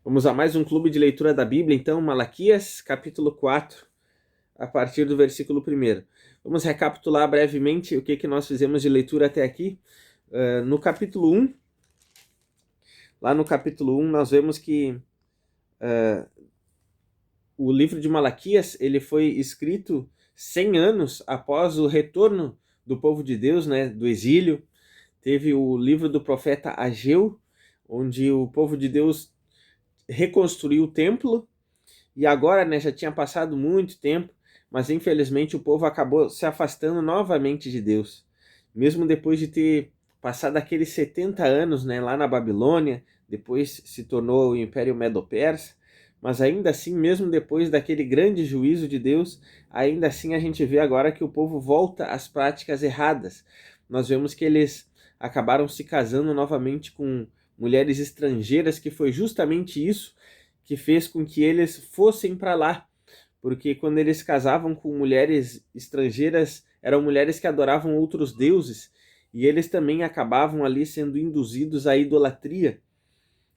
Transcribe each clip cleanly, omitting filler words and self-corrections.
Vamos a mais um clube de leitura da Bíblia, então, Malaquias, capítulo 4, a partir do versículo 1. Vamos recapitular brevemente o que nós fizemos de leitura até aqui. No capítulo 1, lá no capítulo 1, nós vemos que o livro de Malaquias ele foi escrito 100 anos após o retorno do povo de Deus, né, do exílio. Teve o livro do profeta Ageu, onde o povo de Deus reconstruiu o templo. E agora, né, já tinha passado muito tempo, mas infelizmente o povo acabou se afastando novamente de Deus. Mesmo depois de ter passado aqueles 70 anos, né, lá na Babilônia, depois se tornou o Império Medo-Persa, mas ainda assim, mesmo depois daquele grande juízo de Deus, ainda assim a gente vê agora que o povo volta às práticas erradas. Nós vemos que eles acabaram se casando novamente com mulheres estrangeiras, que foi justamente isso que fez com que eles fossem para lá, porque quando eles casavam com mulheres estrangeiras, eram mulheres que adoravam outros deuses, e eles também acabavam ali sendo induzidos à idolatria,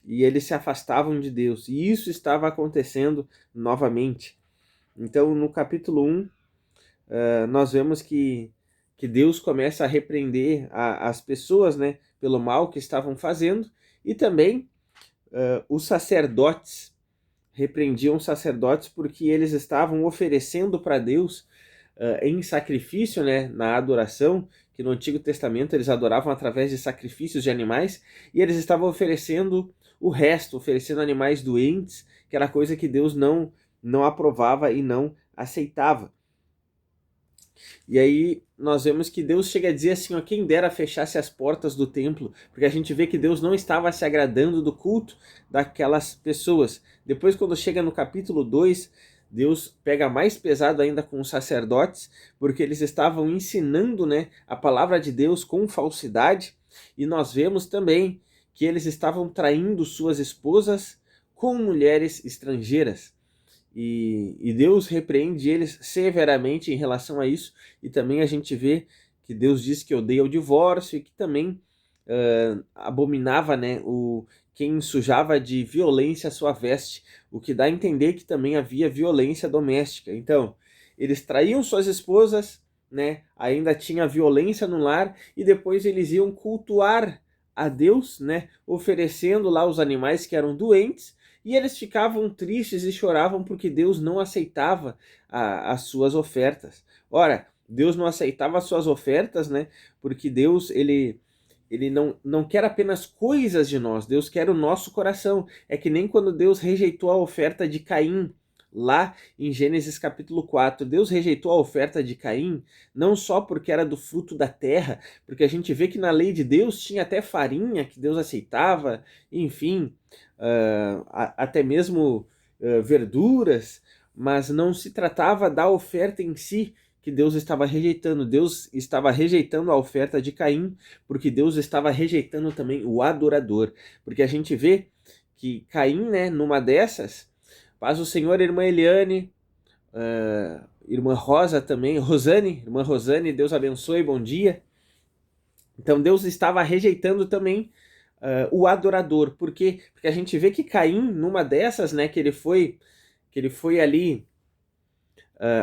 e eles se afastavam de Deus, e isso estava acontecendo novamente. Então, no capítulo 1, nós vemos que Deus começa a repreender as pessoas, né, pelo mal que estavam fazendo, e também os sacerdotes repreendiam os sacerdotes porque eles estavam oferecendo para Deus em sacrifício, né, na adoração, que no Antigo Testamento eles adoravam através de sacrifícios de animais, e eles estavam oferecendo o resto, oferecendo animais doentes, que era coisa que Deus não aprovava e não aceitava. E aí nós vemos que Deus chega a dizer assim, ó, quem dera fechasse as portas do templo, porque a gente vê que Deus não estava se agradando do culto daquelas pessoas. Depois, quando chega no capítulo 2, Deus pega mais pesado ainda com os sacerdotes, porque eles estavam ensinando, né, a palavra de Deus com falsidade, e nós vemos também que eles estavam traindo suas esposas com mulheres estrangeiras. E Deus repreende eles severamente em relação a isso, e também a gente vê que Deus diz que odeia o divórcio e que também abominava, né, quem sujava de violência a sua veste, o que dá a entender que também havia violência doméstica. Então, eles traíam suas esposas, né, ainda tinha violência no lar, e depois eles iam cultuar a Deus, né, oferecendo lá os animais que eram doentes, e eles ficavam tristes e choravam porque Deus não aceitava as suas ofertas. Ora, Deus não aceitava as suas ofertas, né? Porque Deus, ele não quer apenas coisas de nós, Deus quer o nosso coração. É que nem quando Deus rejeitou a oferta de Caim, lá em Gênesis capítulo 4. Deus rejeitou a oferta de Caim, não só porque era do fruto da terra, porque a gente vê que na lei de Deus tinha até farinha que Deus aceitava, enfim, até mesmo verduras, mas não se tratava da oferta em si que Deus estava rejeitando. Deus estava rejeitando a oferta de Caim, porque Deus estava rejeitando também o adorador. Porque a gente vê que Caim, né, numa dessas, paz o Senhor, irmã Eliane, irmã Rosa também, Rosane, irmã Rosane, Deus abençoe, bom dia. Então Deus estava rejeitando também o adorador. Por quê? Porque a gente vê que Caim, numa dessas, né, que ele foi ali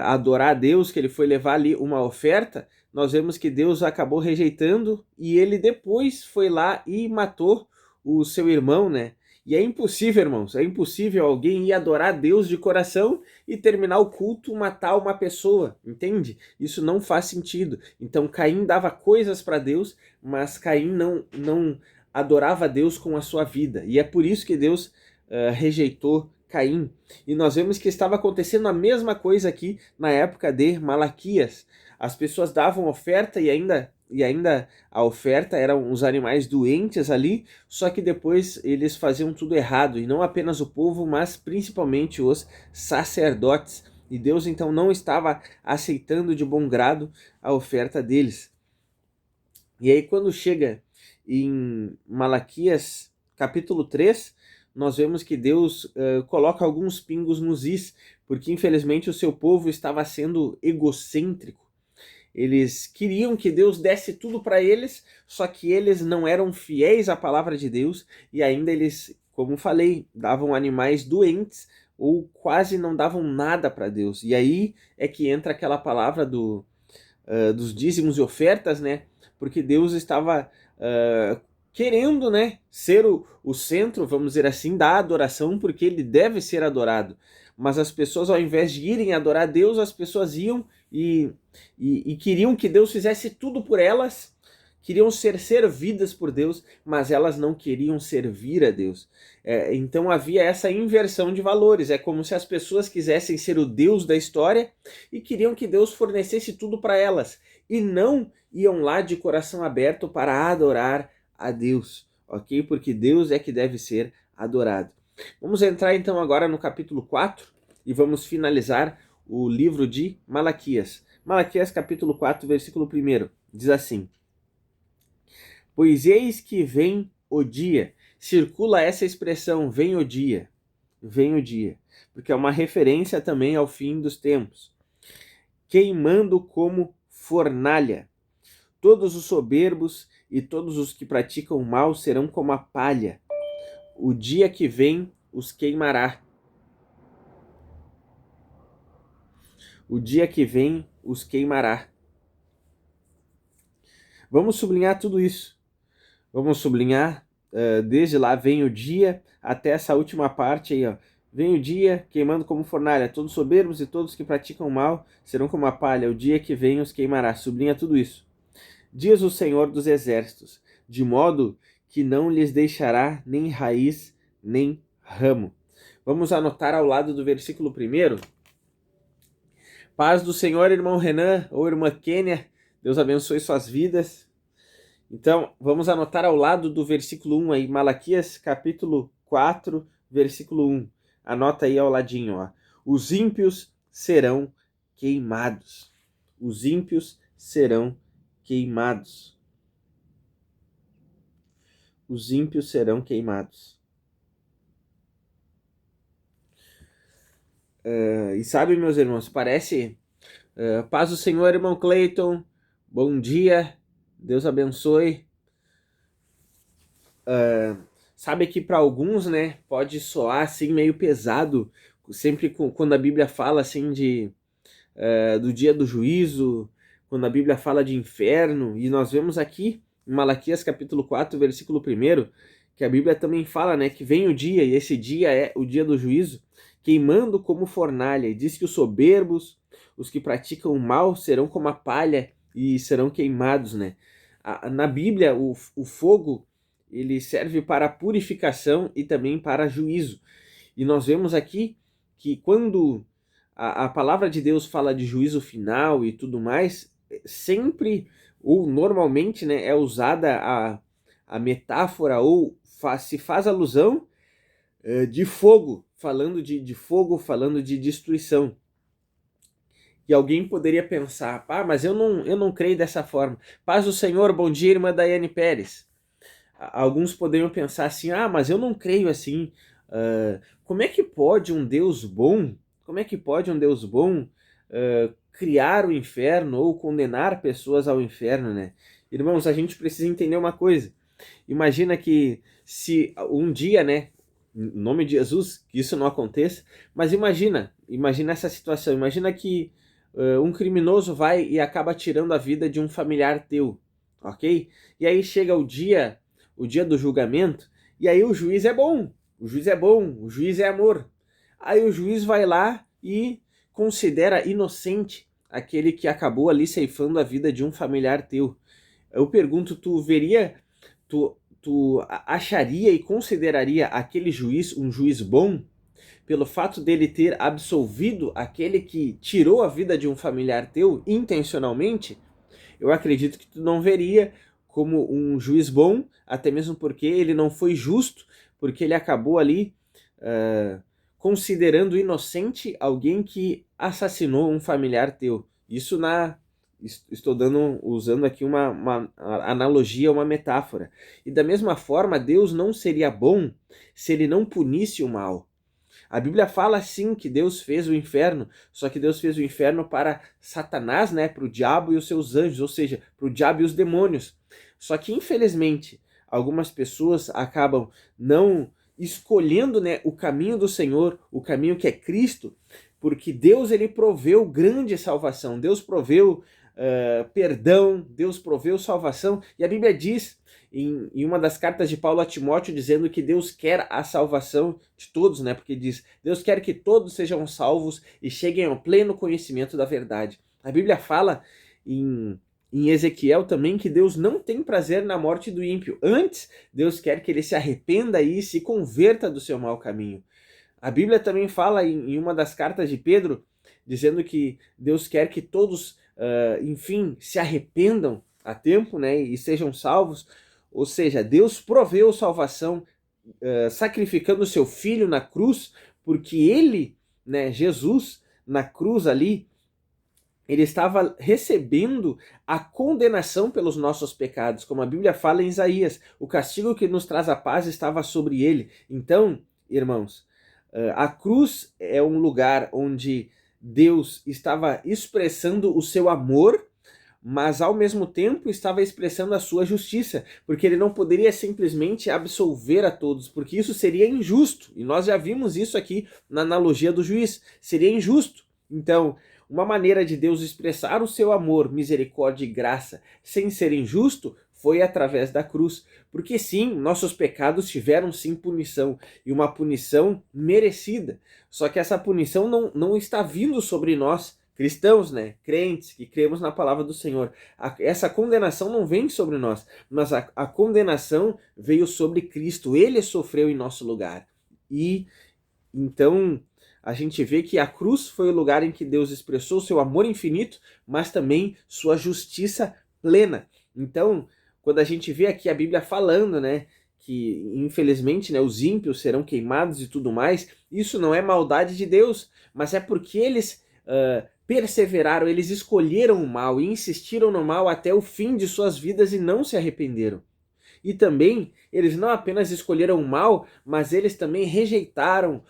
adorar a Deus, que ele foi levar ali uma oferta, nós vemos que Deus acabou rejeitando e ele depois foi lá e matou o seu irmão, né? E é impossível, irmãos, é impossível alguém ir adorar Deus de coração e terminar o culto, matar uma pessoa, entende? Isso não faz sentido. Então Caim dava coisas para Deus, mas Caim não adorava Deus com a sua vida. E é por isso que Deus rejeitou Caim. E nós vemos que estava acontecendo a mesma coisa aqui na época de Malaquias. As pessoas davam oferta e ainda a oferta eram os animais doentes ali, só que depois eles faziam tudo errado, e não apenas o povo, mas principalmente os sacerdotes. E Deus então não estava aceitando de bom grado a oferta deles. E aí quando chega em Malaquias capítulo 3, nós vemos que Deus coloca alguns pingos nos is, porque infelizmente o seu povo estava sendo egocêntrico. Eles queriam que Deus desse tudo para eles, só que eles não eram fiéis à palavra de Deus, e ainda eles como falei, davam animais doentes ou quase não davam nada para Deus. E aí é que entra aquela palavra dos dízimos e ofertas, né? Porque Deus estava querendo, né, ser o centro, vamos dizer assim, da adoração, porque ele deve ser adorado. Mas as pessoas, ao invés de irem adorar Deus, as pessoas iam e queriam que Deus fizesse tudo por elas, queriam ser servidas por Deus, mas elas não queriam servir a Deus. Então havia essa inversão de valores. É como se as pessoas quisessem ser o Deus da história e queriam que Deus fornecesse tudo para elas, e não iam lá de coração aberto para adorar a Deus, ok? Porque Deus é que deve ser adorado. Vamos entrar então agora no capítulo 4 e vamos finalizar o livro de Malaquias. Malaquias capítulo 4, versículo 1, diz assim: Pois eis que vem o dia. Circula essa expressão, vem o dia, porque é uma referência também ao fim dos tempos. Queimando como fornalha. Todos os soberbos e todos os que praticam o mal serão como a palha. O dia que vem os queimará. O dia que vem os queimará. Vamos sublinhar tudo isso. Vamos sublinhar desde lá vem o dia até essa última parte aí, ó. Vem o dia queimando como fornalha. Todos soberbos e todos que praticam mal serão como a palha. O dia que vem os queimará. Sublinha tudo isso. Diz o Senhor dos Exércitos, de modo que não lhes deixará nem raiz, nem ramo. Vamos anotar ao lado do versículo 1. Paz do Senhor, irmão Renan ou irmã Kênia. Deus abençoe suas vidas. Então, vamos anotar ao lado do versículo 1 aí, Malaquias capítulo 4, versículo 1. Anota aí ao ladinho, ó. Os ímpios serão queimados. Os ímpios serão queimados. Os ímpios serão queimados. E sabe, meus irmãos, parece... paz do Senhor, irmão Cleiton. Bom dia. Deus abençoe. Sabe que para alguns, né, pode soar assim meio pesado, sempre quando a Bíblia fala assim do dia do juízo, quando a Bíblia fala de inferno, e nós vemos aqui em Malaquias capítulo 4, versículo 1, que a Bíblia também fala, né, que vem o dia, e esse dia é o dia do juízo, queimando como fornalha, e diz que os soberbos, os que praticam o mal, serão como a palha e serão queimados, né? Na Bíblia, o fogo, ele serve para purificação e também para juízo. E nós vemos aqui que quando a palavra de Deus fala de juízo final e tudo mais, sempre ou normalmente, né, é usada a metáfora ou se faz alusão de fogo, falando de fogo, falando de destruição. E alguém poderia pensar, mas eu não creio dessa forma. Paz do Senhor, bom dia, irmã Daiane Pérez. Alguns poderiam pensar assim, mas eu não creio assim. Como é que pode um Deus bom, criar o inferno ou condenar pessoas ao inferno, né? Irmãos, a gente precisa entender uma coisa. Imagina que se um dia, né, em nome de Jesus, que isso não aconteça, mas imagina essa situação, imagina que um criminoso vai e acaba tirando a vida de um familiar teu, ok? E aí chega o dia do julgamento, e aí o juiz é bom, o juiz é amor. Aí o juiz vai lá e considera inocente aquele que acabou ali ceifando a vida de um familiar teu. Eu pergunto, tu acharia e consideraria aquele juiz um juiz bom pelo fato dele ter absolvido aquele que tirou a vida de um familiar teu intencionalmente? Eu acredito que tu não veria como um juiz bom, até mesmo porque ele não foi justo, porque ele acabou ali considerando inocente alguém que assassinou um familiar teu. Isso estou usando aqui uma analogia, uma metáfora. E da mesma forma, Deus não seria bom se ele não punisse o mal. A Bíblia fala sim que Deus fez o inferno, só que Deus fez o inferno para Satanás, né, para o diabo e os seus anjos, ou seja, para o diabo e os demônios. Só que infelizmente algumas pessoas acabam não escolhendo, né, o caminho do Senhor, o caminho que é Cristo, porque Deus ele proveu grande salvação, Deus proveu perdão, Deus proveu salvação, e a Bíblia diz em uma das cartas de Paulo a Timóteo dizendo que Deus quer a salvação de todos, né? Porque diz, Deus quer que todos sejam salvos e cheguem ao pleno conhecimento da verdade. A Bíblia fala em Ezequiel também que Deus não tem prazer na morte do ímpio. Antes, Deus quer que ele se arrependa e se converta do seu mau caminho. A Bíblia também fala em uma das cartas de Pedro, dizendo que Deus quer que todos, enfim, se arrependam a tempo, né, e sejam salvos. Ou seja, Deus proveu salvação sacrificando o seu filho na cruz, porque ele, né, Jesus, na cruz ali, ele estava recebendo a condenação pelos nossos pecados, como a Bíblia fala em Isaías, o castigo que nos traz a paz estava sobre ele. Então, irmãos, a cruz é um lugar onde Deus estava expressando o seu amor, mas ao mesmo tempo estava expressando a sua justiça, porque ele não poderia simplesmente absolver a todos, porque isso seria injusto, e nós já vimos isso aqui na analogia do juiz, seria injusto. Então, uma maneira de Deus expressar o seu amor, misericórdia e graça sem ser injusto foi através da cruz. Porque sim, nossos pecados tiveram sim punição, e uma punição merecida. Só que essa punição não está vindo sobre nós, cristãos, né? Crentes que cremos na palavra do Senhor. Essa condenação não vem sobre nós, mas a condenação veio sobre Cristo. Ele sofreu em nosso lugar. E então a gente vê que a cruz foi o lugar em que Deus expressou seu amor infinito, mas também sua justiça plena. Então, quando a gente vê aqui a Bíblia falando, né, que infelizmente, né, os ímpios serão queimados e tudo mais, isso não é maldade de Deus, mas é porque eles perseveraram, eles escolheram o mal e insistiram no mal até o fim de suas vidas e não se arrependeram. E também, eles não apenas escolheram o mal, mas eles também rejeitaram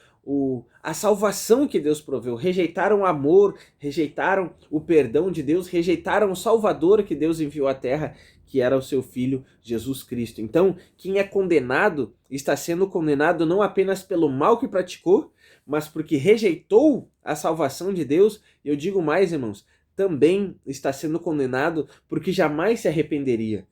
a salvação que Deus proveu, rejeitaram o amor, rejeitaram o perdão de Deus, rejeitaram o Salvador que Deus enviou à terra, que era o seu Filho Jesus Cristo. Então, quem é condenado está sendo condenado não apenas pelo mal que praticou, mas porque rejeitou a salvação de Deus. E eu digo mais, irmãos, também está sendo condenado porque jamais se arrependeria.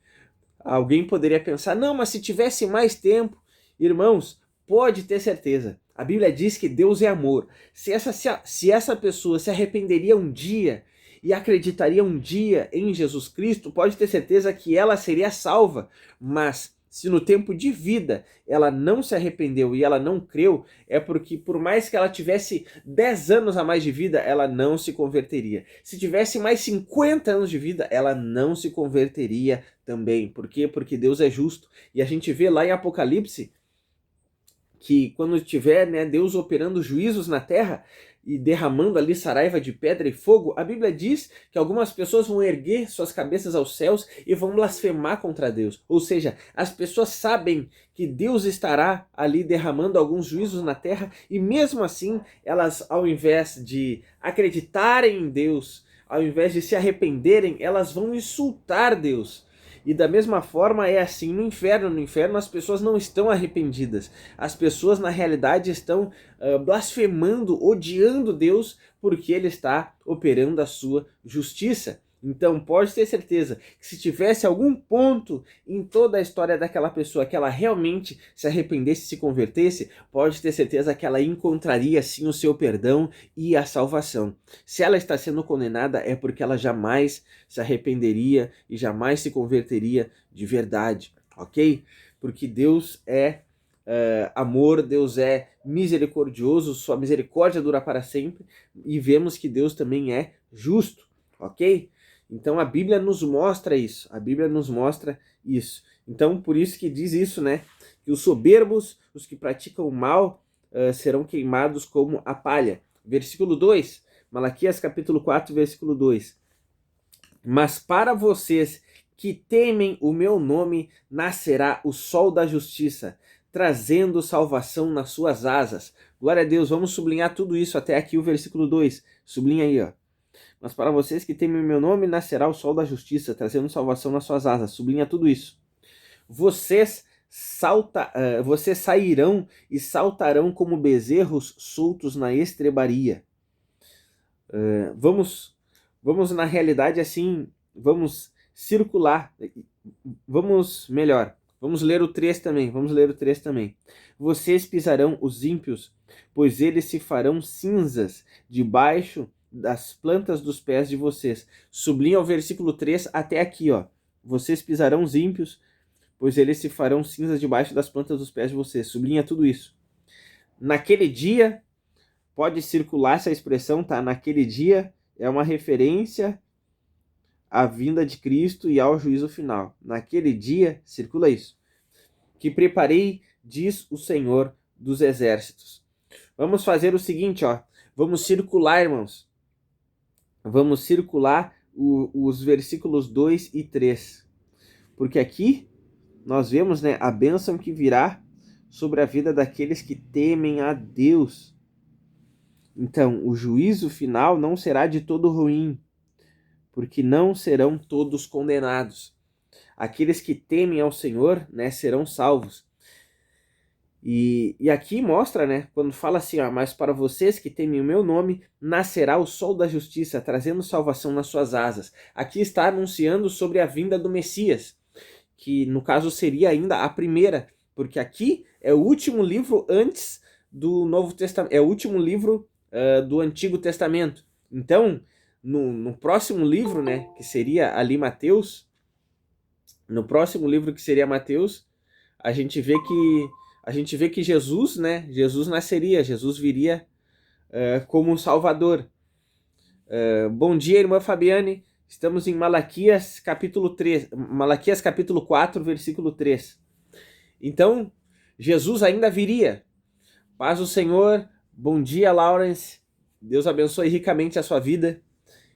Alguém poderia pensar, não, mas se tivesse mais tempo, irmãos, pode ter certeza. A Bíblia diz que Deus é amor. Se essa pessoa se arrependeria um dia e acreditaria um dia em Jesus Cristo, pode ter certeza que ela seria salva. Mas se no tempo de vida ela não se arrependeu e ela não creu, é porque por mais que ela tivesse 10 anos a mais de vida, ela não se converteria. Se tivesse mais 50 anos de vida, ela não se converteria também. Por quê? Porque Deus é justo. E a gente vê lá em Apocalipse que quando tiver, né, Deus operando juízos na terra e derramando ali saraiva de pedra e fogo, a Bíblia diz que algumas pessoas vão erguer suas cabeças aos céus e vão blasfemar contra Deus. Ou seja, as pessoas sabem que Deus estará ali derramando alguns juízos na terra e mesmo assim, elas ao invés de acreditarem em Deus, ao invés de se arrependerem, elas vão insultar Deus. E da mesma forma é assim no inferno. No inferno as pessoas não estão arrependidas. As pessoas na realidade estão blasfemando, odiando Deus porque Ele está operando a sua justiça. Então pode ter certeza que se tivesse algum ponto em toda a história daquela pessoa que ela realmente se arrependesse e se convertesse, pode ter certeza que ela encontraria sim o seu perdão e a salvação. Se ela está sendo condenada é porque ela jamais se arrependeria e jamais se converteria de verdade, ok? Porque Deus é amor, Deus é misericordioso, sua misericórdia dura para sempre e vemos que Deus também é justo, ok? Então a Bíblia nos mostra isso, a Bíblia nos mostra isso. Então por isso que diz isso, né? Que os soberbos, os que praticam o mal, serão queimados como a palha. Versículo 2, Malaquias capítulo 4, versículo 2. Mas para vocês que temem o meu nome, nascerá o sol da justiça, trazendo salvação nas suas asas. Glória a Deus, vamos sublinhar tudo isso até aqui o versículo 2. Sublinha aí, ó. Mas para vocês que temem o meu nome, nascerá o sol da justiça, trazendo salvação nas suas asas. Sublinha tudo isso. Vocês vocês sairão e saltarão como bezerros soltos na estrebaria. Vamos na realidade assim, vamos circular, vamos ler o 3 também, Vocês pisarão os ímpios, pois eles se farão cinzas debaixo das plantas dos pés de vocês. Sublinha o versículo 3 até aqui, ó. Vocês pisarão os ímpios, pois eles se farão cinzas debaixo das plantas dos pés de vocês. Sublinha tudo isso. Naquele dia, pode circular essa expressão, tá? Naquele dia é uma referência à vinda de Cristo e ao juízo final. Naquele dia, circula isso. Que preparei, diz o Senhor dos Exércitos. Vamos fazer o seguinte, ó. Vamos circular, irmãos. Vamos circular os versículos 2 e 3. Porque aqui nós vemos, né, a bênção que virá sobre a vida daqueles que temem a Deus. Então, o juízo final não será de todo ruim, porque não serão todos condenados. Aqueles que temem ao Senhor, né, serão salvos. E aqui mostra, né, quando fala assim, ó, mas para vocês que temem o meu nome, nascerá o sol da justiça, trazendo salvação nas suas asas. Aqui está anunciando sobre a vinda do Messias, que no caso seria ainda a primeira, porque aqui é o último livro antes do Novo Testamento, é o último livro do Antigo Testamento. Então, no próximo livro, né, que seria ali Mateus, no próximo livro que seria Mateus, a gente vê que Jesus, né, Jesus nasceria, Jesus viria como Salvador. Bom dia, irmã Fabiane. Estamos em Malaquias capítulo 3, Malaquias capítulo 4, versículo 3. Então, Jesus ainda viria. Paz do Senhor. Bom dia, Lawrence. Deus abençoe ricamente a sua vida.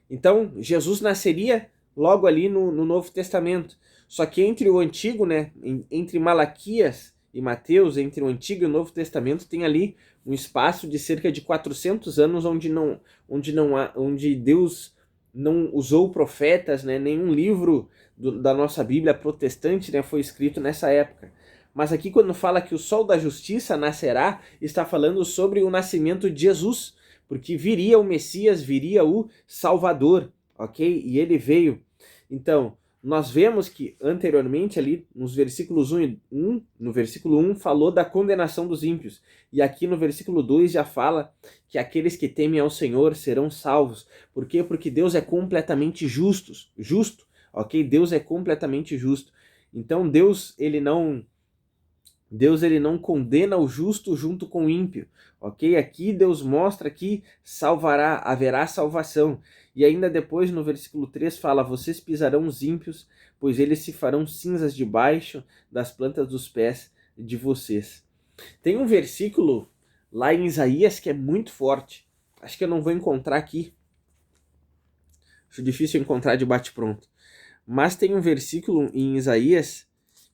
Então, Jesus nasceria logo ali no Novo Testamento. Só que entre o Antigo, né, entre Malaquias e Mateus, entre o Antigo e o Novo Testamento, tem ali um espaço de cerca de 400 anos onde Deus não usou profetas, né, nenhum livro da nossa Bíblia protestante, né, foi escrito nessa época. Mas aqui quando fala que o sol da justiça nascerá, está falando sobre o nascimento de Jesus, porque viria o Messias, viria o Salvador, ok? E ele veio. Então, nós vemos que anteriormente ali nos versículos 1, no versículo 1 falou da condenação dos ímpios, e aqui no versículo 2 já fala que aqueles que temem ao Senhor serão salvos. Por quê? Porque Deus é completamente justo, ok? Deus é completamente justo. Então Deus ele não condena o justo junto com o ímpio, ok? Aqui Deus mostra que haverá salvação. E ainda depois no versículo 3 fala, vocês pisarão os ímpios, pois eles se farão cinzas debaixo das plantas dos pés de vocês. Tem um versículo lá em Isaías que é muito forte. Acho que eu não vou encontrar aqui. Acho difícil encontrar de bate-pronto. Mas tem um versículo em Isaías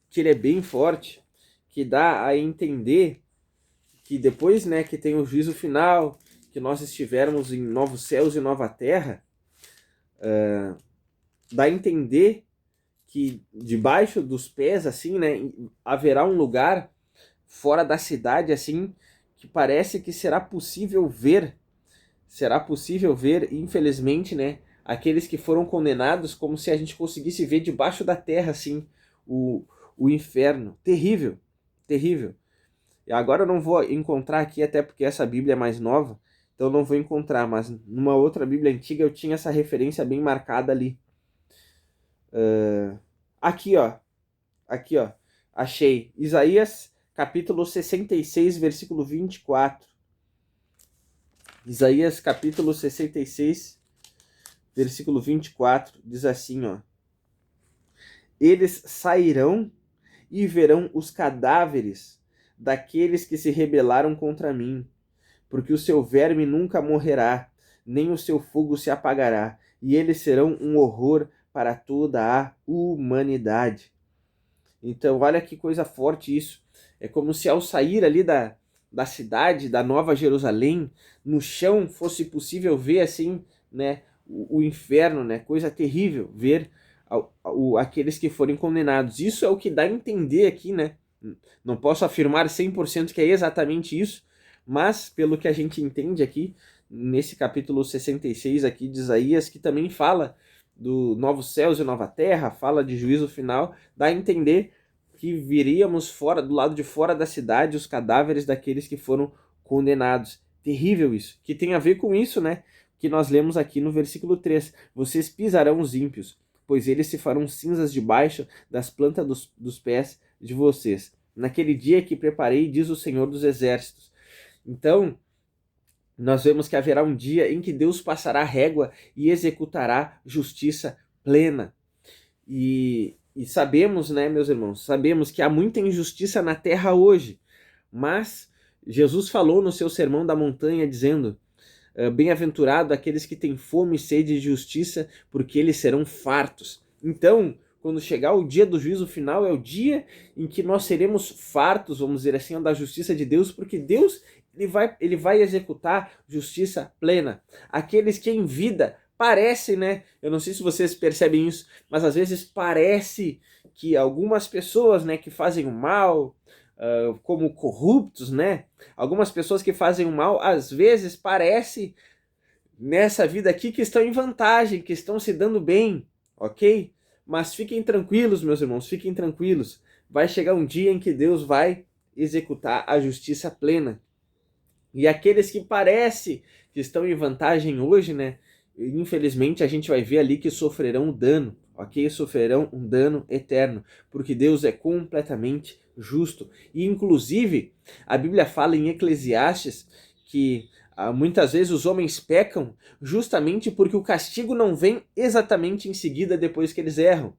que ele é bem forte, que dá a entender que depois, né, que tem o juízo final, que nós estivermos em novos céus e nova terra, dá a entender que debaixo dos pés, assim, né, haverá um lugar fora da cidade, assim, que parece que será possível ver, infelizmente, né, aqueles que foram condenados, como se a gente conseguisse ver debaixo da terra, assim, o inferno. Terrível. Terrível. E agora eu não vou encontrar aqui, até porque essa Bíblia é mais nova, então eu não vou encontrar, mas numa outra Bíblia antiga eu tinha essa referência bem marcada ali. Aqui, ó. Achei. Isaías, capítulo 66, versículo 24. Isaías, capítulo 66, versículo 24, diz assim, ó. Eles sairão e verão os cadáveres daqueles que se rebelaram contra mim, porque o seu verme nunca morrerá, nem o seu fogo se apagará, e eles serão um horror para toda a humanidade. Então, olha que coisa forte isso. É como se ao sair ali da cidade, da Nova Jerusalém, no chão fosse possível ver assim, né, o inferno, né, coisa terrível, ver aqueles que forem condenados. Isso é o que dá a entender aqui, né, Não posso afirmar 100% que é exatamente isso, mas pelo que a gente entende aqui, nesse capítulo 66 aqui de Isaías, que também fala do novos céus e nova terra, fala de juízo final, dá a entender que viríamos fora, do lado de fora da cidade, os cadáveres daqueles que foram condenados. Terrível isso. Que tem a ver com isso, né? Que nós lemos aqui no versículo 3. Vocês pisarão os ímpios, pois eles se farão cinzas debaixo das plantas dos pés de vocês. Naquele dia que preparei, diz o Senhor dos Exércitos. Então, nós vemos que haverá um dia em que Deus passará a régua e executará justiça plena. E sabemos, né, meus irmãos, sabemos que há muita injustiça na terra hoje, mas Jesus falou no seu Sermão da Montanha dizendo: bem-aventurado aqueles que têm fome e sede de justiça, porque eles serão fartos. Então, quando chegar o dia do juízo final, é o dia em que nós seremos fartos, vamos dizer assim, da justiça de Deus, porque Deus ele vai executar justiça plena. Aqueles que em vida parece, né? Eu não sei se vocês percebem isso, mas às vezes parece que algumas pessoas, né, que fazem o mal, como corruptos, né? Algumas pessoas que fazem o mal, às vezes parece nessa vida aqui que estão em vantagem, que estão se dando bem, ok? Mas fiquem tranquilos, meus irmãos, fiquem tranquilos. Vai chegar um dia em que Deus vai executar a justiça plena. E aqueles que parece que estão em vantagem hoje, né? Infelizmente a gente vai ver ali que sofrerão dano, ok? Sofrerão um dano eterno, porque Deus é completamente justo. E inclusive a Bíblia fala em Eclesiastes que muitas vezes os homens pecam justamente porque o castigo não vem exatamente em seguida depois que eles erram.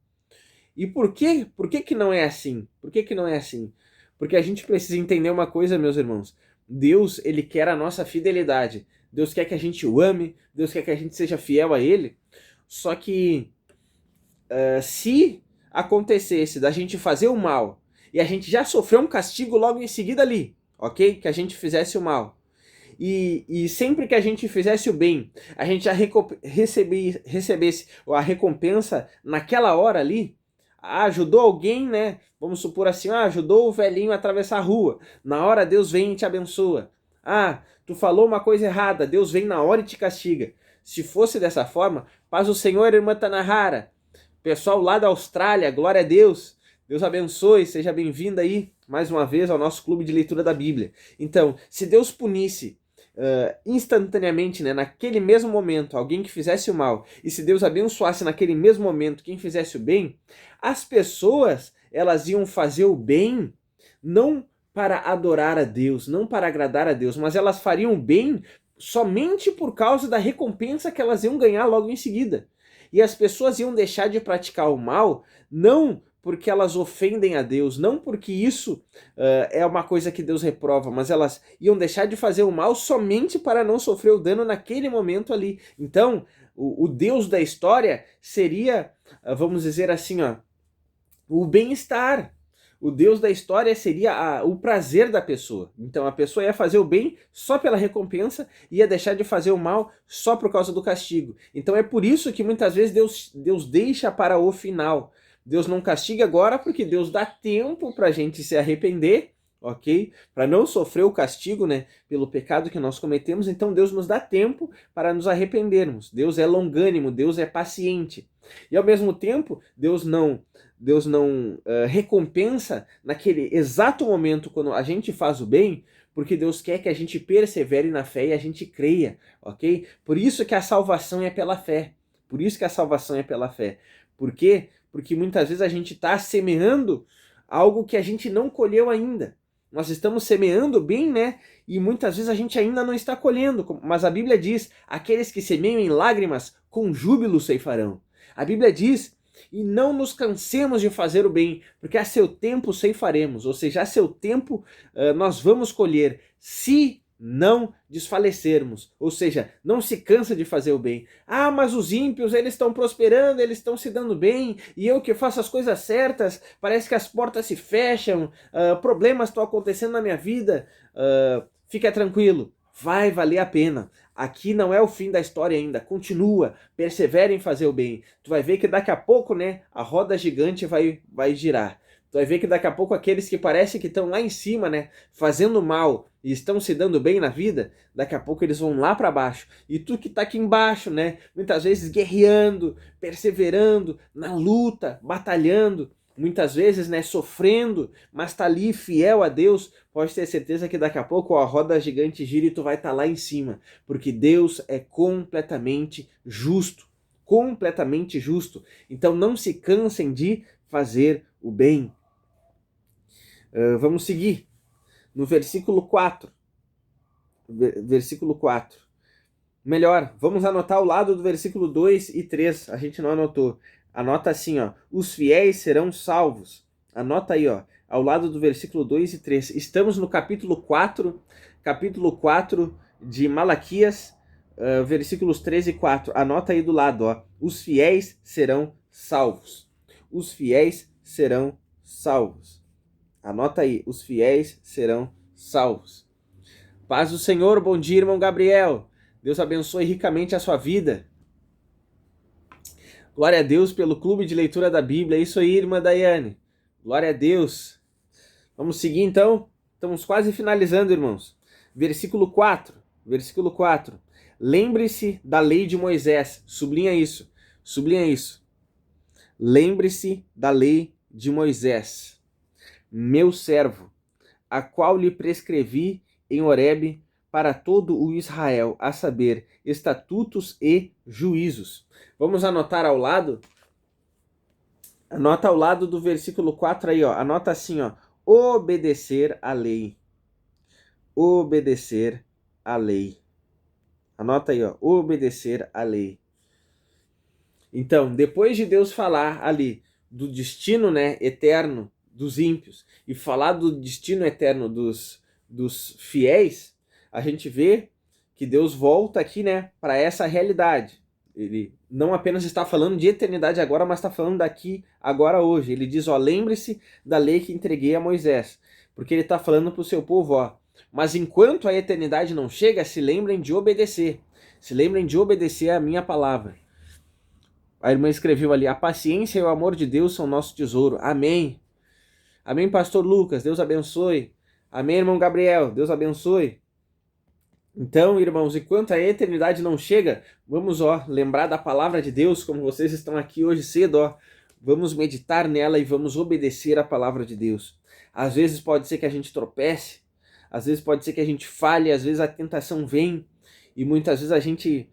E por quê? Por que que não é assim? Por que que não é assim? Porque a gente precisa entender uma coisa, meus irmãos. Deus, ele quer a nossa fidelidade. Deus quer que a gente o ame, Deus quer que a gente seja fiel a ele. Só que se acontecesse da gente fazer o mal e a gente já sofreu um castigo logo em seguida ali, ok? Que a gente fizesse o mal. E sempre que a gente fizesse o bem, a gente já recebesse a recompensa naquela hora ali, ajudou alguém, né? Vamos supor assim, ajudou o velhinho a atravessar a rua. Na hora Deus vem e te abençoa. Tu falou uma coisa errada, Deus vem na hora e te castiga. Se fosse dessa forma, paz o Senhor, irmã Tanahara. Pessoal lá da Austrália, glória a Deus. Deus abençoe, seja bem-vinda aí mais uma vez ao nosso clube de leitura da Bíblia. Então, se Deus punisse instantaneamente, né, naquele mesmo momento, alguém que fizesse o mal, e se Deus abençoasse naquele mesmo momento quem fizesse o bem, as pessoas, elas iam fazer o bem não para adorar a Deus, não para agradar a Deus, mas elas fariam o bem somente por causa da recompensa que elas iam ganhar logo em seguida. E as pessoas iam deixar de praticar o mal não porque elas ofendem a Deus, não porque isso é uma coisa que Deus reprova, mas elas iam deixar de fazer o mal somente para não sofrer o dano naquele momento ali. Então, o Deus da história seria, vamos dizer assim, o bem-estar. O Deus da história seria o prazer da pessoa. Então a pessoa ia fazer o bem só pela recompensa e ia deixar de fazer o mal só por causa do castigo. Então é por isso que muitas vezes Deus deixa para o final. Deus não castiga agora porque Deus dá tempo para a gente se arrepender, ok? Para não sofrer o castigo, né, pelo pecado que nós cometemos. Então Deus nos dá tempo para nos arrependermos. Deus é longânimo, Deus é paciente. E ao mesmo tempo, Deus não recompensa naquele exato momento quando a gente faz o bem, porque Deus quer que a gente persevere na fé e a gente creia, ok? Por isso que a salvação é pela fé. Por isso que a salvação é pela fé. Por quê? Porque muitas vezes a gente está semeando algo que a gente não colheu ainda. Nós estamos semeando bem, né? E muitas vezes a gente ainda não está colhendo. Mas a Bíblia diz, aqueles que semeiam em lágrimas, com júbilo ceifarão. A Bíblia diz, e não nos cansemos de fazer o bem, porque a seu tempo ceifaremos, ou seja, a seu tempo nós vamos colher, se não desfalecermos, ou seja, não se cansa de fazer o bem. Mas os ímpios, eles estão prosperando, eles estão se dando bem, e eu que faço as coisas certas, parece que as portas se fecham, problemas estão acontecendo na minha vida. Fica tranquilo, vai valer a pena. Aqui não é o fim da história ainda, continua, persevera em fazer o bem. Tu vai ver que daqui a pouco, né, a roda gigante vai girar. vai ver que daqui a pouco aqueles que parece que estão lá em cima, né, fazendo mal e estão se dando bem na vida, daqui a pouco eles vão lá para baixo. E tu que tá aqui embaixo, né, muitas vezes guerreando, perseverando, na luta, batalhando, muitas vezes, né, sofrendo, mas tá ali fiel a Deus, pode ter certeza que daqui a pouco ó, a roda gigante gira e tu vai estar lá em cima, porque Deus é completamente justo, completamente justo. Então não se cansem de fazer o bem. Vamos seguir no versículo 4. Versículo 4. Melhor, vamos anotar ao lado do versículo 2 e 3. A gente não anotou. Anota assim, ó. Os fiéis serão salvos. Anota aí, ó. Ao lado do versículo 2 e 3. Estamos no capítulo 4 de Malaquias, versículos 3 e 4. Anota aí do lado, ó. Os fiéis serão salvos. Os fiéis serão salvos. Anota aí, os fiéis serão salvos. Paz do Senhor, bom dia, irmão Gabriel. Deus abençoe ricamente a sua vida. Glória a Deus pelo clube de leitura da Bíblia. É isso aí, irmã Daiane. Glória a Deus. Vamos seguir então? Estamos quase finalizando, irmãos. Versículo 4. Versículo 4. Lembre-se da lei de Moisés. Sublinha isso. Sublinha isso. Lembre-se da lei de Moisés, meu servo, a qual lhe prescrevi em Horebe para todo o Israel, a saber, estatutos e juízos. Vamos anotar ao lado? Anota ao lado do versículo 4 aí, ó. Anota assim, ó. Obedecer a lei. Obedecer a lei. Anota aí, ó. Obedecer a lei. Então, depois de Deus falar ali do destino, né, eterno dos ímpios e falar do destino eterno dos fiéis, a gente vê que Deus volta aqui, né, para essa realidade. Ele não apenas está falando de eternidade agora, mas está falando daqui, agora, hoje. Ele diz, ó, lembre-se da lei que entreguei a Moisés. Porque ele está falando para o seu povo, ó, mas enquanto a eternidade não chega, se lembrem de obedecer. Se lembrem de obedecer a minha palavra. A irmã escreveu ali, a paciência e o amor de Deus são nosso tesouro. Amém. Amém, pastor Lucas, Deus abençoe. Amém, irmão Gabriel, Deus abençoe. Então, irmãos, enquanto a eternidade não chega, vamos, ó, lembrar da palavra de Deus, como vocês estão aqui hoje cedo, ó. Vamos meditar nela e vamos obedecer a palavra de Deus. Às vezes pode ser que a gente tropece, às vezes pode ser que a gente falhe, às vezes a tentação vem e muitas vezes a gente,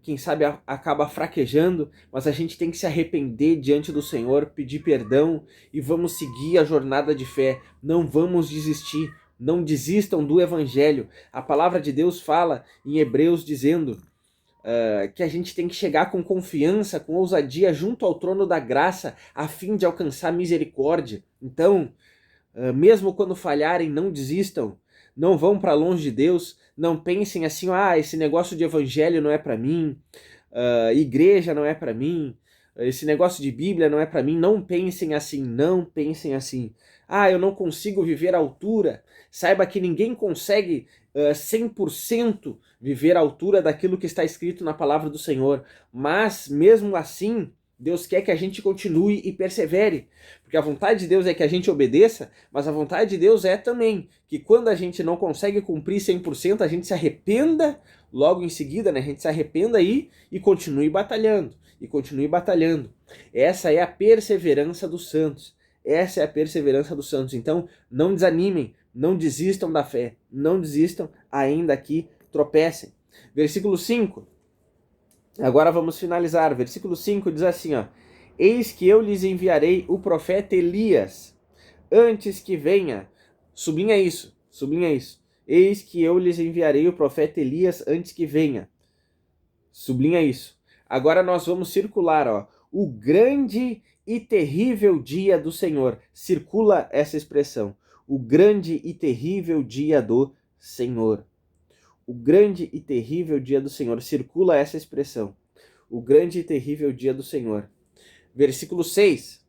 quem sabe, acaba fraquejando, mas a gente tem que se arrepender diante do Senhor, pedir perdão e vamos seguir a jornada de fé. Não vamos desistir. Não desistam do Evangelho. A palavra de Deus fala em Hebreus dizendo que a gente tem que chegar com confiança, com ousadia junto ao trono da graça, a fim de alcançar misericórdia. Então, mesmo quando falharem, não desistam. Não vão para longe de Deus. Não pensem assim, esse negócio de Evangelho não é para mim. Igreja não é para mim. Esse negócio de Bíblia não é para mim. Não pensem assim, não pensem assim. Eu não consigo viver à altura. Saiba que ninguém consegue 100% viver à altura daquilo que está escrito na palavra do Senhor. Mas, mesmo assim, Deus quer que a gente continue e persevere. Porque a vontade de Deus é que a gente obedeça, mas a vontade de Deus é também que quando a gente não consegue cumprir 100%, a gente se arrependa logo em seguida, né? A gente se arrependa aí e continue batalhando. E continue batalhando. Essa é a perseverança dos santos. Essa é a perseverança dos santos. Então, não desanimem, não desistam da fé, não desistam, ainda que tropecem. Versículo 5. Agora vamos finalizar. Versículo 5 diz assim, ó. Eis que eu lhes enviarei o profeta Elias, antes que venha. Sublinha isso, sublinha isso. Eis que eu lhes enviarei o profeta Elias antes que venha. Sublinha isso. Agora nós vamos circular, ó. O grande e terrível dia do Senhor. Circula essa expressão. O grande e terrível dia do Senhor. O grande e terrível dia do Senhor. Circula essa expressão. O grande e terrível dia do Senhor. Versículo 6.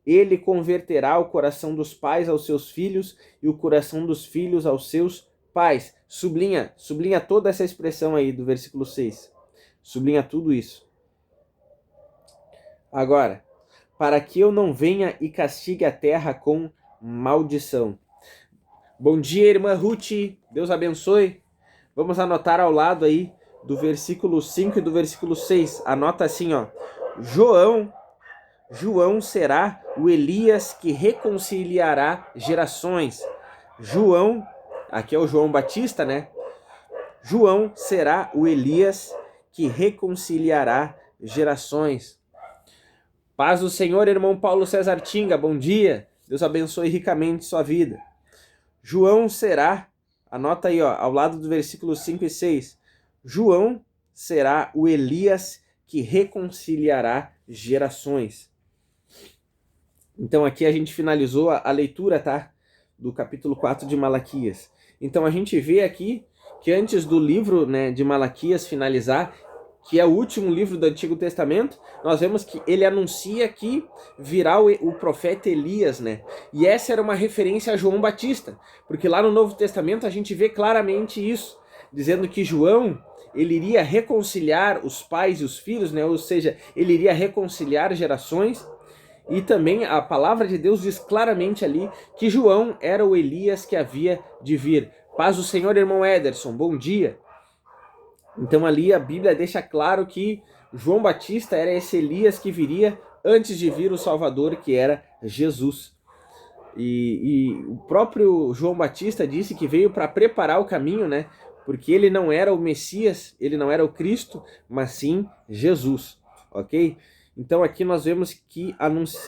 Ele converterá o coração dos pais aos seus filhos e o coração dos filhos aos seus pais. Sublinha toda essa expressão aí do versículo 6. Sublinha tudo isso. Agora, para que eu não venha e castigue a terra com maldição. Bom dia, irmã Ruth, Deus abençoe. Vamos anotar ao lado aí do versículo 5 e do versículo 6. Anota assim, ó. João será o Elias que reconciliará gerações. João, aqui é o João Batista, né? João será o Elias que reconciliará gerações. Paz do Senhor, irmão Paulo César Tinga, bom dia. Deus abençoe ricamente sua vida. João será, anota aí, ó, ao lado do versículo 5 e 6. João será o Elias que reconciliará gerações. Então aqui a gente finalizou a leitura, tá? Do capítulo 4 de Malaquias. Então a gente vê aqui que antes do livro, né, de Malaquias finalizar, que é o último livro do Antigo Testamento, nós vemos que ele anuncia que virá o profeta Elias, né? E essa era uma referência a João Batista, porque lá no Novo Testamento a gente vê claramente isso, dizendo que João, ele iria reconciliar os pais e os filhos, né? Ou seja, ele iria reconciliar gerações. E também a palavra de Deus diz claramente ali que João era o Elias que havia de vir. Paz do Senhor, irmão Ederson, bom dia. Então ali a Bíblia deixa claro que João Batista era esse Elias que viria antes de vir o Salvador, que era Jesus. E o próprio João Batista disse que veio para preparar o caminho, né? Porque ele não era o Messias, ele não era o Cristo, mas sim Jesus, ok? Então aqui nós vemos que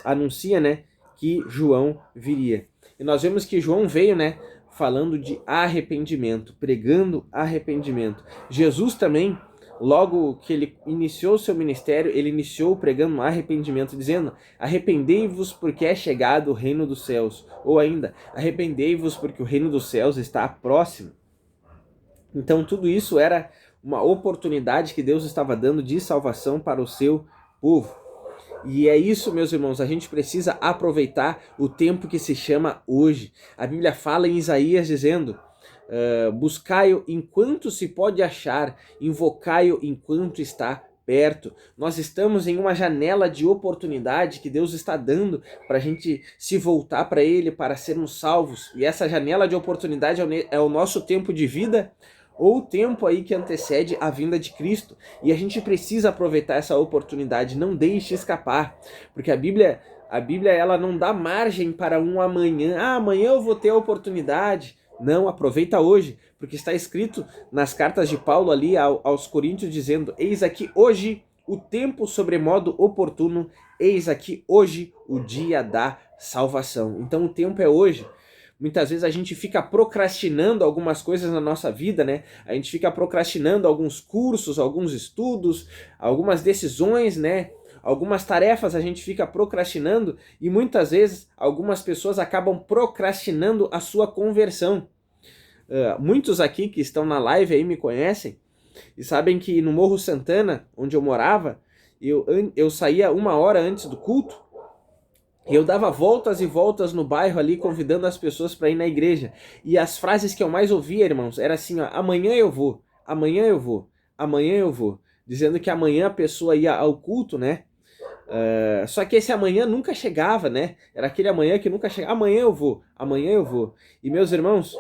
anuncia, né, que João viria. E nós vemos que João veio, né, falando de arrependimento, pregando arrependimento. Jesus também, logo que ele iniciou o seu ministério, ele iniciou pregando arrependimento, dizendo: arrependei-vos porque é chegado o reino dos céus. Ou ainda, arrependei-vos porque o reino dos céus está próximo. Então tudo isso era uma oportunidade que Deus estava dando de salvação para o seu povo. E é isso, meus irmãos, a gente precisa aproveitar o tempo que se chama hoje. A Bíblia fala em Isaías dizendo: buscai-o enquanto se pode achar, invocai-o enquanto está perto. Nós estamos em uma janela de oportunidade que Deus está dando para a gente se voltar para Ele, para sermos salvos. E essa janela de oportunidade é o nosso tempo de vida, ou o tempo aí que antecede a vinda de Cristo. E a gente precisa aproveitar essa oportunidade, não deixe escapar, porque a Bíblia ela não dá margem para um amanhã. Ah, amanhã eu vou ter a oportunidade. Não, aproveita hoje, porque está escrito nas cartas de Paulo ali aos Coríntios dizendo: eis aqui hoje o tempo sobremodo oportuno, eis aqui hoje o dia da salvação. Então o tempo é hoje. Muitas vezes a gente fica procrastinando algumas coisas na nossa vida, né? A gente fica procrastinando alguns cursos, alguns estudos, algumas decisões, né? Algumas tarefas a gente fica procrastinando e muitas vezes algumas pessoas acabam procrastinando a sua conversão. Muitos aqui que estão na live aí me conhecem e sabem que no Morro Santana, onde eu morava, eu saía 1 hora antes do culto. E eu dava voltas e voltas no bairro ali, convidando as pessoas para ir na igreja. E as frases que eu mais ouvia, irmãos, era assim, ó: amanhã eu vou, amanhã eu vou, amanhã eu vou. Dizendo que amanhã a pessoa ia ao culto, né? Só que esse amanhã nunca chegava, né? Era aquele amanhã que nunca chegava. Amanhã eu vou, amanhã eu vou. E meus irmãos,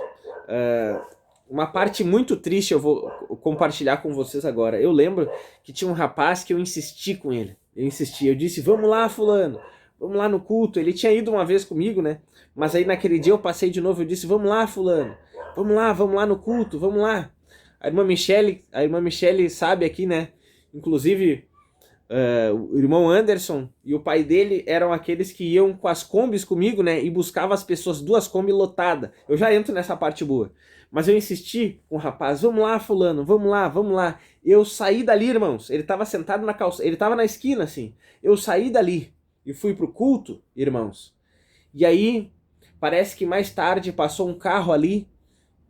uma parte muito triste eu vou compartilhar com vocês agora. Eu lembro que tinha um rapaz que eu insisti com ele. Eu disse: vamos lá, fulano. Vamos lá no culto. Ele tinha ido uma vez comigo, né? Mas aí naquele dia eu passei de novo. Eu disse: vamos lá, fulano. Vamos lá no culto, vamos lá. A irmã Michele sabe aqui, né? Inclusive, o irmão Anderson e o pai dele eram aqueles que iam com as combis comigo, né? E buscavam as pessoas, 2 combis lotadas. Eu já entro nessa parte boa. Mas eu insisti com o rapaz: vamos lá, fulano, vamos lá, vamos lá. Eu saí dali, irmãos. Ele estava sentado na calça, ele estava na esquina, assim. Eu saí dali e fui pro culto, irmãos. E aí, parece que mais tarde passou um carro ali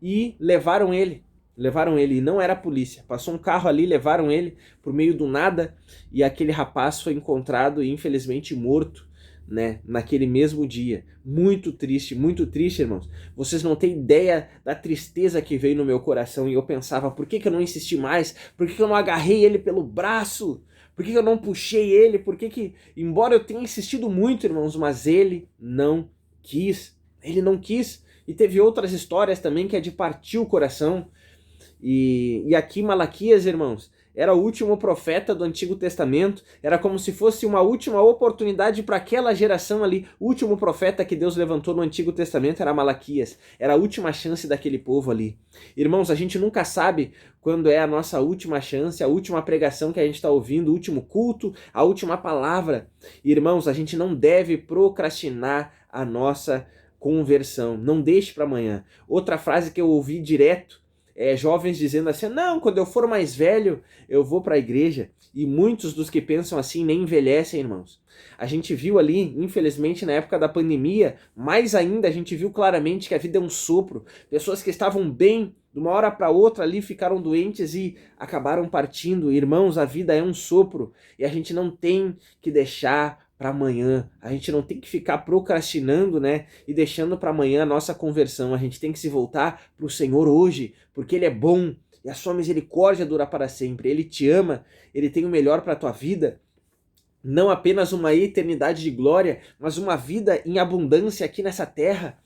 e levaram ele. E não era a polícia. Passou um carro ali, levaram ele por meio do nada e aquele rapaz foi encontrado e infelizmente morto, né, naquele mesmo dia. Muito triste, irmãos. Vocês não têm ideia da tristeza que veio no meu coração e eu pensava: por que eu não insisti mais? Por que eu não agarrei ele pelo braço? Por que eu não puxei ele? Por que, embora eu tenha insistido muito, irmãos, mas ele não quis. Ele não quis. E teve outras histórias também que é de partir o coração. E aqui Malaquias, irmãos, era o último profeta do Antigo Testamento, era como se fosse uma última oportunidade para aquela geração ali. O último profeta que Deus levantou no Antigo Testamento era Malaquias, era a última chance daquele povo ali. Irmãos, a gente nunca sabe quando é a nossa última chance, a última pregação que a gente está ouvindo, o último culto, a última palavra. Irmãos, a gente não deve procrastinar a nossa conversão, não deixe para amanhã. Outra frase que eu ouvi direto, jovens dizendo assim, não, quando eu for mais velho, eu vou para a igreja. E muitos dos que pensam assim nem envelhecem, irmãos. A gente viu ali, infelizmente, na época da pandemia, mais ainda, a gente viu claramente que a vida é um sopro. Pessoas que estavam bem, de uma hora para outra ali, ficaram doentes e acabaram partindo. Irmãos, a vida é um sopro e a gente não tem que deixar para amanhã. A gente não tem que ficar procrastinando, né? E deixando para amanhã a nossa conversão. A gente tem que se voltar para o Senhor hoje, porque Ele é bom e a sua misericórdia dura para sempre. Ele te ama, Ele tem o melhor para a tua vida. Não apenas uma eternidade de glória, mas uma vida em abundância aqui nessa terra.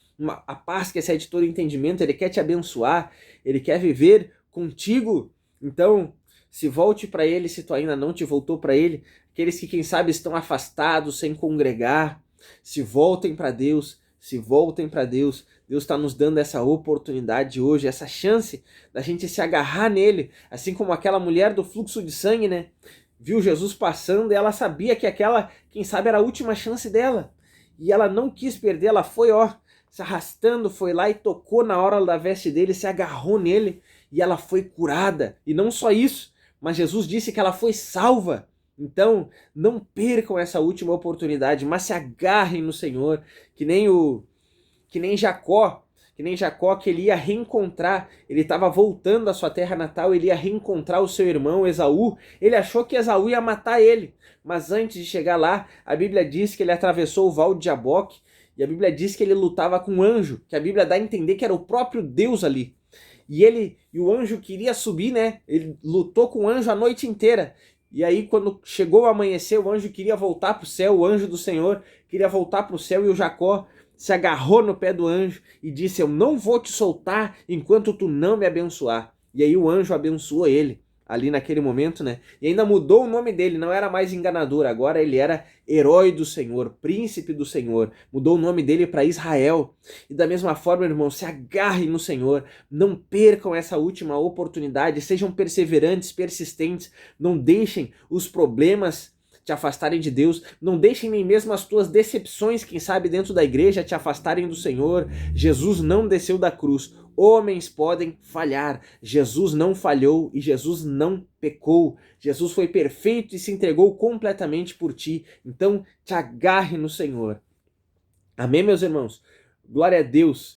A paz que excede todo entendimento. Ele quer te abençoar, Ele quer viver contigo. Então, se volte para Ele se tu ainda não te voltou para Ele. Aqueles que, quem sabe, estão afastados, sem congregar, se voltem para Deus, se voltem para Deus. Deus está nos dando essa oportunidade hoje, essa chance da gente se agarrar nele, assim como aquela mulher do fluxo de sangue, né? Viu Jesus passando e ela sabia que aquela, quem sabe, era a última chance dela. E ela não quis perder, ela foi, se arrastando, foi lá e tocou na hora da veste dele, se agarrou nele e ela foi curada. E não só isso, mas Jesus disse que ela foi salva. Então, não percam essa última oportunidade, mas se agarrem no Senhor, que nem Jacó, que ele ia reencontrar, ele estava voltando à sua terra natal, ele ia reencontrar o seu irmão Esaú. Ele achou que Esaú ia matar ele, mas antes de chegar lá, a Bíblia diz que ele atravessou o val de Jaboque, e a Bíblia diz que ele lutava com um anjo, que a Bíblia dá a entender que era o próprio Deus ali. E o anjo queria subir, né? Ele lutou com o anjo a noite inteira. E aí, quando chegou o amanhecer, o anjo queria voltar para o céu, o anjo do Senhor queria voltar para o céu, e o Jacó se agarrou no pé do anjo e disse, eu não vou te soltar enquanto tu não me abençoar. E aí o anjo abençoou ele, ali naquele momento, né? E ainda mudou o nome dele, não era mais enganador, agora ele era herói do Senhor, príncipe do Senhor. Mudou o nome dele para Israel. E da mesma forma, irmão, se agarrem no Senhor, não percam essa última oportunidade, sejam perseverantes, persistentes, não deixem os problemas te afastarem de Deus, não deixem nem mesmo as tuas decepções, quem sabe dentro da igreja, te afastarem do Senhor. Jesus não desceu da cruz. Homens podem falhar, Jesus não falhou e Jesus não pecou. Jesus foi perfeito e se entregou completamente por ti. Então, te agarre no Senhor. Amém, meus irmãos? Glória a Deus.